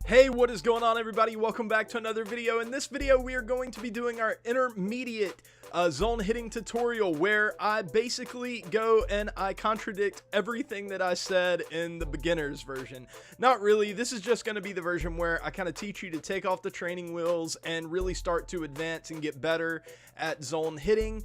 Hey, what is going on, everybody? Welcome back to another video. In this video, we are going to be doing our intermediate zone hitting tutorial, where I basically go and I contradict everything that I said in the beginner's version. Not really. This is just going to be the version where I kind of teach you to take off the training wheels and really start to advance and get better at zone hitting.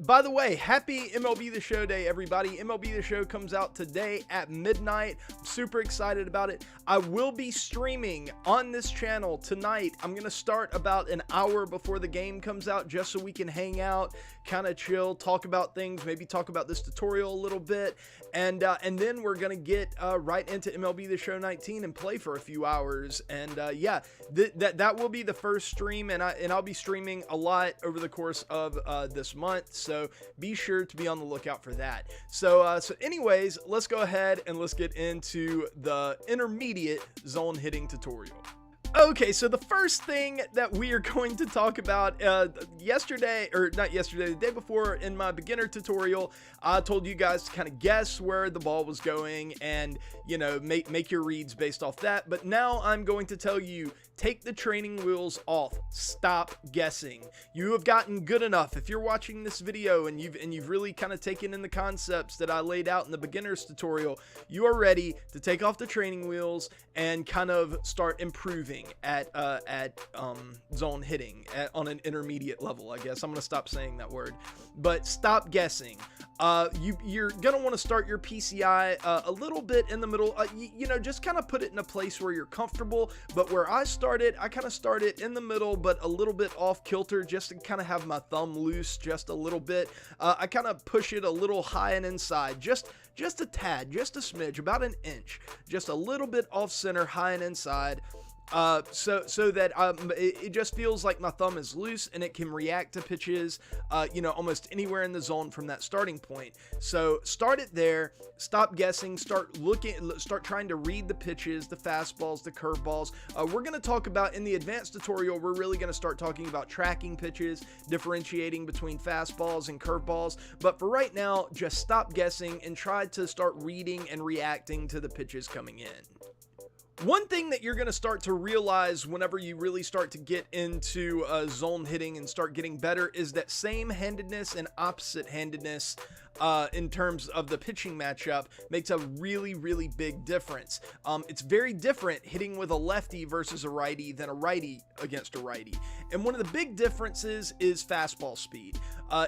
By the way, happy MLB The Show day, everybody. MLB The Show comes out today at midnight. I'm super excited about it. I will be streaming on this channel tonight. I'm going to start about an hour before the game comes out, just so we can hang out, kind of chill, talk about things, maybe talk about this tutorial a little bit, and then we're going to get right into MLB The Show 19 and play for a few hours. And yeah, that will be the first stream, and I'll be streaming a lot over the course of this month, so be sure to be on the lookout for that. So anyways, let's go ahead and let's get into the intermediate zone hitting tutorial. Okay, so the first thing that we are going to talk about, the day before, in my beginner tutorial, I told you guys to kind of guess where the ball was going and, you know, make your reads based off that. But now I'm going to tell you, take the training wheels off. Stop guessing. You have gotten good enough. If you're watching this video and you've really kind of taken in the concepts that I laid out in the beginner's tutorial, you are ready to take off the training wheels and kind of start improving at zone hitting on an intermediate level. I guess I'm gonna stop saying that word, but stop guessing. You're gonna want to start your PCI a little bit in the middle. You know, just kind of put it in a place where you're comfortable. But where I started, I kind of started in the middle, but a little bit off kilter, just to kind of have my thumb loose just a little bit. I kind of push it a little high and inside, just a tad, just a smidge, about an inch, just a little bit off center, high and inside. So that it just feels like my thumb is loose and it can react to pitches, you know, almost anywhere in the zone from that starting point. So start it there, stop guessing, start trying to read the pitches, the fastballs, the curveballs. We're going to talk about, in the advanced tutorial, we're really going to start talking about tracking pitches, differentiating between fastballs and curveballs. But for right now, just stop guessing and try to start reading and reacting to the pitches coming in. One thing that you're going to start to realize whenever you really start to get into zone hitting and start getting better is that same-handedness and opposite-handedness in terms of the pitching matchup makes a really, really big difference. It's very different hitting with a lefty versus a righty than a righty against a righty. And one of the big differences is fastball speed.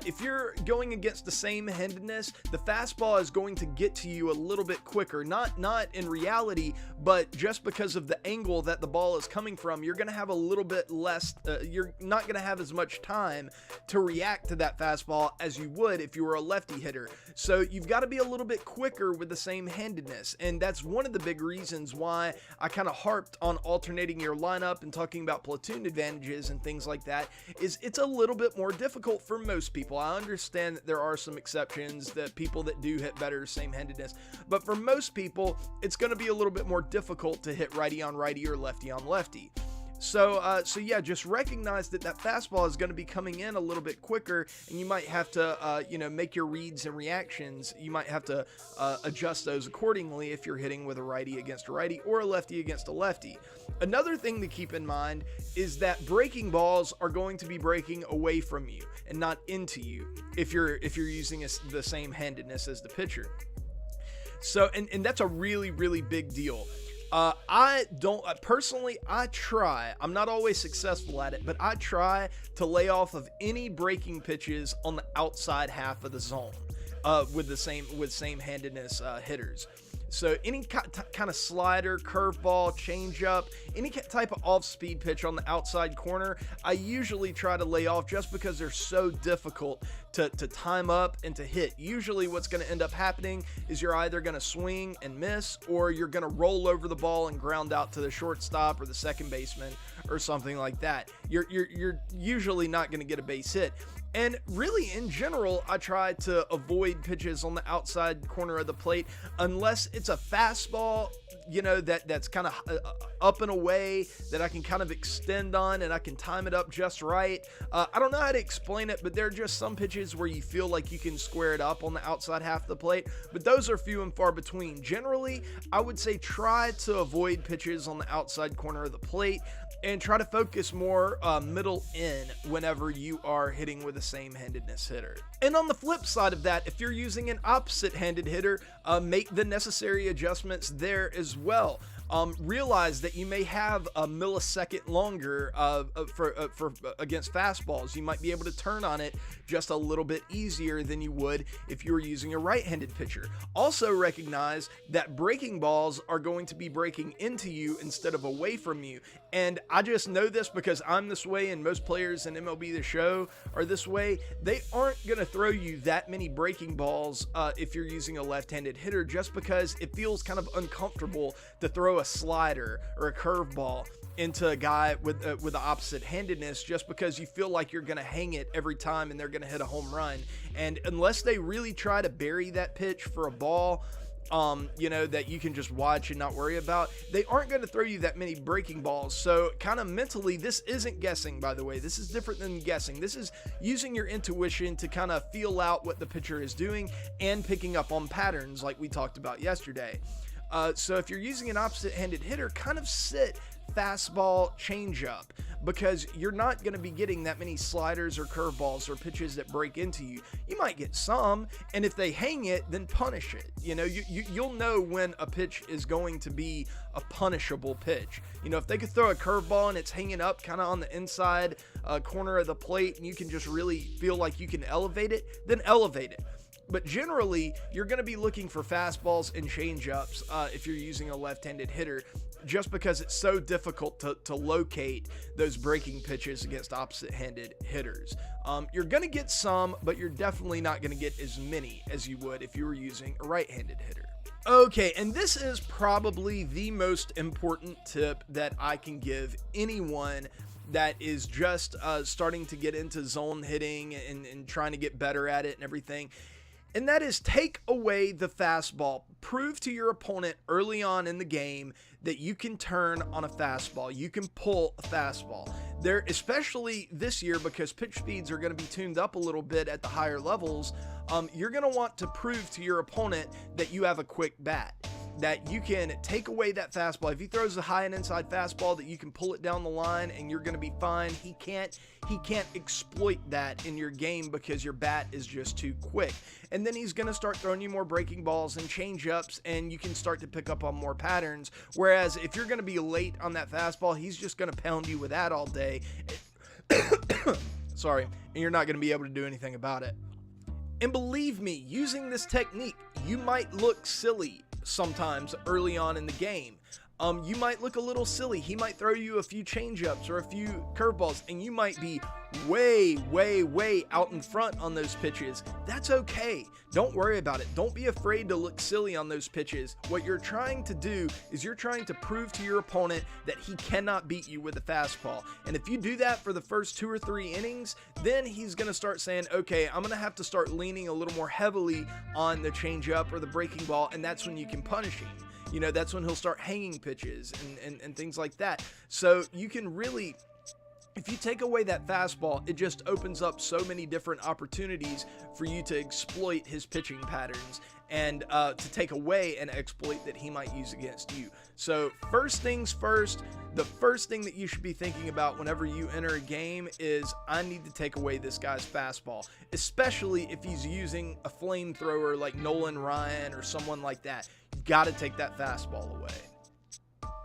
If you're going against the same-handedness, the fastball is going to get to you a little bit quicker. Not in reality, but just because of the angle that the ball is coming from, you're going to have a little bit less, you're not going to have as much time to react to that fastball as you would if you were a lefty hitter. So you've got to be a little bit quicker with the same-handedness, and that's one of the big reasons why I kind of harped on alternating your lineup and talking about platoon advantages and things like that. Is it's a little bit more difficult for most people. I understand that there are some exceptions, that people that do hit better same-handedness, but for most people it's going to be a little bit more difficult to hit righty on righty or lefty on lefty. So yeah, just recognize that fastball is going to be coming in a little bit quicker, and you might have to, you know, make your reads and reactions. You might have to adjust those accordingly if you're hitting with a righty against a righty or a lefty against a lefty. Another thing to keep in mind is that breaking balls are going to be breaking away from you and not into you if you're using the same handedness as the pitcher. So, and that's a really, really big deal. I try, I'm not always successful at it, but I try to lay off of any breaking pitches on the outside half of the zone, with same-handedness hitters. So any kind of slider, curveball, changeup, any type of off-speed pitch on the outside corner, I usually try to lay off, just because they're so difficult to time up and to hit. Usually what's going to end up happening is you're either going to swing and miss, or you're going to roll over the ball and ground out to the shortstop or the second baseman or something like that. you're usually not going to get a base hit. And really, in general, I try to avoid pitches on the outside corner of the plate unless it's a fastball, you know, that's kind of up and away that I can kind of extend on and I can time it up just right. I don't know how to explain it, but there are just some pitches where you feel like you can square it up on the outside half of the plate, but those are few and far between. Generally, I would say try to avoid pitches on the outside corner of the plate and try to focus more middle in whenever you are hitting with a same-handedness hitter. And on the flip side of that, if you're using an opposite-handed hitter, make the necessary adjustments there as well. Realize that you may have a millisecond longer for against fastballs. You might be able to turn on it just a little bit easier than you would if you were using a right-handed pitcher. Also recognize that breaking balls are going to be breaking into you instead of away from you. And I just know this because I'm this way and most players in MLB The Show are this way. They aren't going to throw you that many breaking balls if you're using a left-handed hitter, just because it feels kind of uncomfortable to throw a slider or a curveball into a guy with the opposite handedness, just because you feel like you're going to hang it every time and they're going to hit a home run. And unless they really try to bury that pitch for a ball, you know, that you can just watch and not worry about, they aren't going to throw you that many breaking balls. So kind of mentally, this isn't guessing, by the way. This is different than guessing. This is using your intuition to kind of feel out what the pitcher is doing and picking up on patterns like we talked about yesterday. So if you're using an opposite-handed hitter, kind of sit fastball, changeup, because you're not going to be getting that many sliders or curveballs or pitches that break into you. You might get some, and if they hang it, then punish it. You know, you'll know when a pitch is going to be a punishable pitch. You know, if they could throw a curveball and it's hanging up kind of on the inside corner of the plate, and you can just really feel like you can elevate it, then elevate it. But generally, you're going to be looking for fastballs and changeups if you're using a left-handed hitter, just because it's so difficult to locate those breaking pitches against opposite-handed hitters. You're going to get some, but you're definitely not going to get as many as you would if you were using a right-handed hitter. Okay, and this is probably the most important tip that I can give anyone that is just starting to get into zone hitting and trying to get better at it and everything. And that is, take away the fastball. Prove to your opponent early on in the game that you can turn on a fastball. You can pull a fastball. There, especially this year, because pitch speeds are going to be tuned up a little bit at the higher levels, you're going to want to prove to your opponent that you have a quick bat, that you can take away that fastball. If he throws a high and inside fastball, that you can pull it down the line and you're going to be fine. He can't exploit that in your game because your bat is just too quick. And then he's going to start throwing you more breaking balls and change-ups, and you can start to pick up on more patterns. Whereas if you're going to be late on that fastball, he's just going to pound you with that all day. Sorry. And you're not going to be able to do anything about it. And believe me, using this technique, you might look silly sometimes early on in the game. You might look a little silly. He might throw you a few changeups or a few curveballs, and you might be way out in front on those pitches. That's okay. Don't worry about it. Don't be afraid to look silly on those pitches. What you're trying to do is you're trying to prove to your opponent that he cannot beat you with a fastball. And if you do that for the first 2 or 3 innings, then he's going to start saying, okay, I'm going to have to start leaning a little more heavily on the changeup or the breaking ball, and that's when you can punish him. You know, that's when he'll start hanging pitches and things like that. So you can really, if you take away that fastball, it just opens up so many different opportunities for you to exploit his pitching patterns and to take away an exploit that he might use against you. So first things first, the first thing that you should be thinking about whenever you enter a game is, I need to take away this guy's fastball, especially if he's using a flamethrower like Nolan Ryan or someone like that. You got to take that fastball away.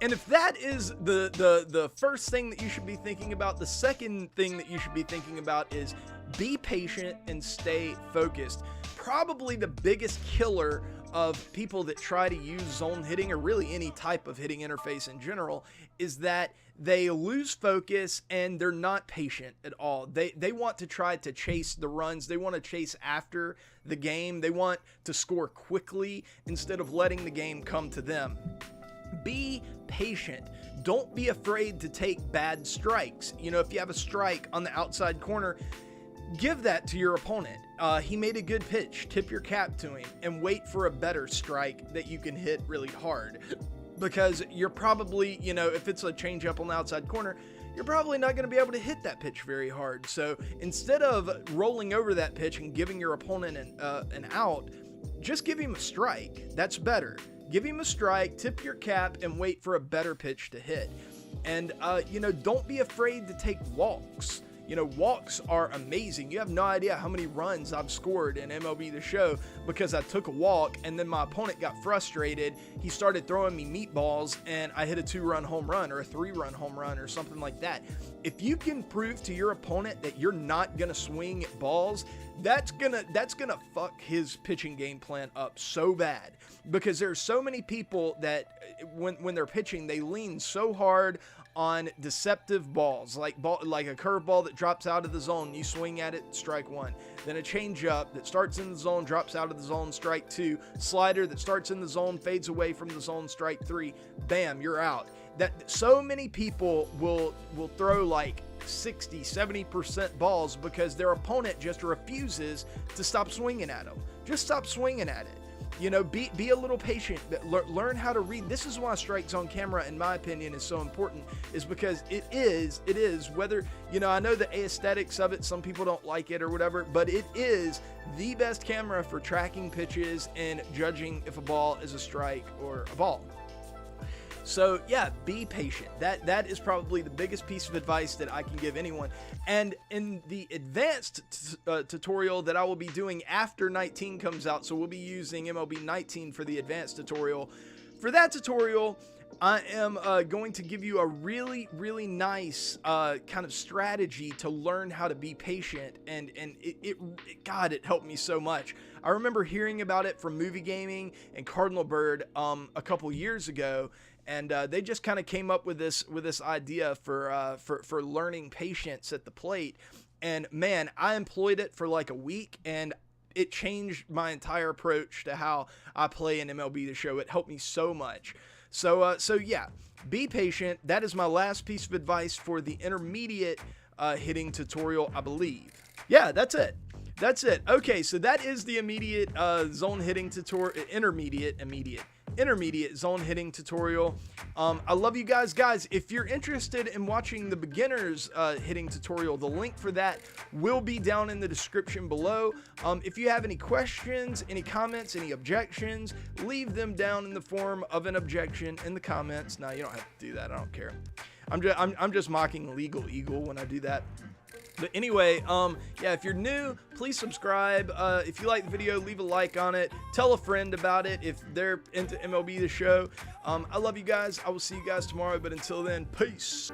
And if that is the first thing that you should be thinking about, the second thing that you should be thinking about is be patient and stay focused. Probably the biggest killer of people that try to use zone hitting, or really any type of hitting interface in general, is that they lose focus and they're not patient at all. They want to try to chase the runs. They want to chase after the game. They want to score quickly instead of letting the game come to them. Be patient. don't be afraid to take bad strikes. You know, if you have a strike on the outside corner, give that to your opponent. He made a good pitch. Tip your cap to him and wait for a better strike that you can hit really hard. Because you're probably, you know, if it's a changeup on the outside corner, you're probably not going to be able to hit that pitch very hard. So instead of rolling over that pitch and giving your opponent an out, just give him a strike. That's better. Give him a strike, tip your cap, and wait for a better pitch to hit. And, you know, don't be afraid to take walks. You know, walks are amazing. You have no idea how many runs I've scored in MLB The Show because I took a walk and then my opponent got frustrated. He started throwing me meatballs and I hit a 2-run home run or a 3-run home run or something like that. If you can prove to your opponent that you're not going to swing at balls, that's gonna fuck his pitching game plan up so bad, because there's so many people that when they're pitching, they lean so hard on deceptive balls, like a curveball that drops out of the zone, you swing at it, strike 1. Then a changeup that starts in the zone, drops out of the zone, strike 2. Slider that starts in the zone, fades away from the zone, strike 3. Bam, you're out. That so many people will throw like 60-70% balls because their opponent just refuses to stop swinging at them. Just stop swinging at it. You know, be a little patient, learn how to read. This is why strike zone camera, in my opinion, is so important, is because it is whether, you know, I know the aesthetics of it, some people don't like it or whatever, but it is the best camera for tracking pitches and judging if a ball is a strike or a ball. So yeah, be patient. That is probably the biggest piece of advice that I can give anyone. And in the advanced tutorial that I will be doing after 19 comes out, so we'll be using MLB 19 for the advanced tutorial. For that tutorial, I am going to give you a really nice kind of strategy to learn how to be patient, and God, it helped me so much. I remember hearing about it from Movie Gaming and Cardinal Bird a couple years ago, and they just kind of came up with this idea for learning patience at the plate. And man, I employed it for like a week, and it changed my entire approach to how I play in MLB The Show. It helped me so much. So yeah, be patient. That is my last piece of advice for the intermediate hitting tutorial, I believe. Yeah, that's it. That's it. Okay, so that is the immediate zone hitting tutorial, intermediate zone hitting tutorial. I love you guys. If you're interested in watching the beginners hitting tutorial, the link for that will be down in the description below. If you have any questions, any comments, any objections, leave them down in the form of an objection in the comments. No, you don't have to do that. I don't care. I'm just mocking Legal Eagle when I do that. But anyway, yeah, if you're new, please subscribe. If you like the video, leave a like on it. Tell a friend about it if they're into MLB The Show. I love you guys. I will see you guys tomorrow, but until then, peace.